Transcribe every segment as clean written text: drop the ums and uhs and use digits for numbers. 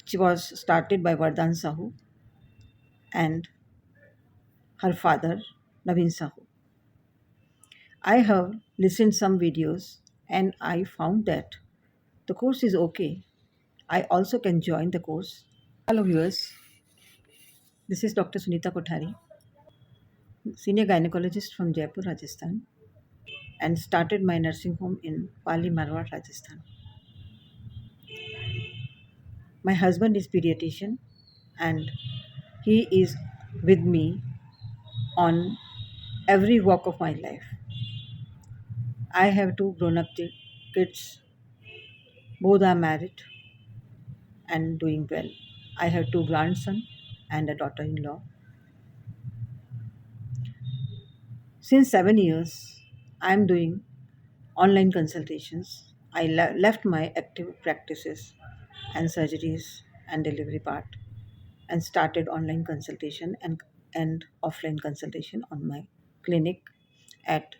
which was started by Vardhan Sahu and her father Naveen Sahu. I have listened some videos and I found that the course is okay. I also can join the course. Hello viewers, this is Dr. Sunita Kothari, senior gynecologist from Jaipur, Rajasthan, and started my nursing home in Pali, Marwar, Rajasthan. My husband is pediatrician and he is with me on every walk of my life. I have two grown up kids, both are married and doing well. I have two grandsons and a daughter in law. Since 7 years, I am doing online consultations. I left my active practices and surgeries and delivery part and started online consultation and offline consultation on my clinic at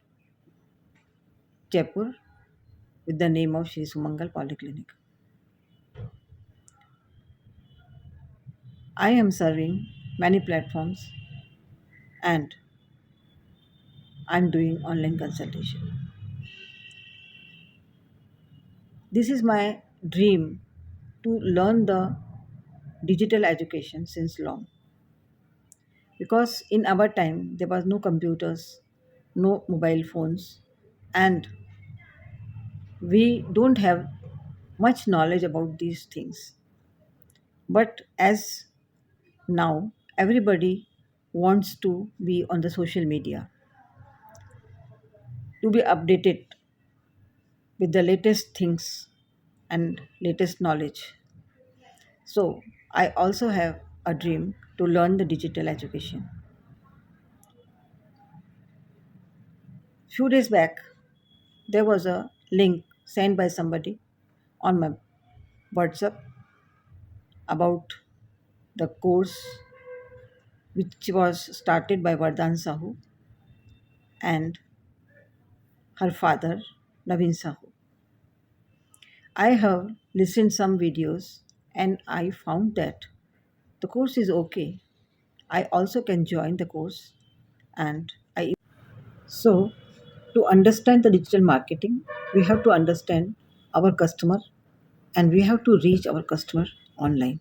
Jaipur with the name of Shri Sumangal Polyclinic. I am serving many platforms and I'm doing online consultation. This is my dream to learn the digital education since long because in our time there was no computers, no mobile phones, and we don't have much knowledge about these things. But as now everybody wants to be on the social media to be updated with the latest things and latest knowledge. So I also have a dream to learn the digital education. Few days back, there was a link sent by somebody on my WhatsApp about the course which was started by Vardhan Sahu and her father Naveen Sahu. I have listened some videos and I found that the course is okay. I also can join the course and I so to understand the digital marketing, we have to understand our customer and we have to reach our customer online.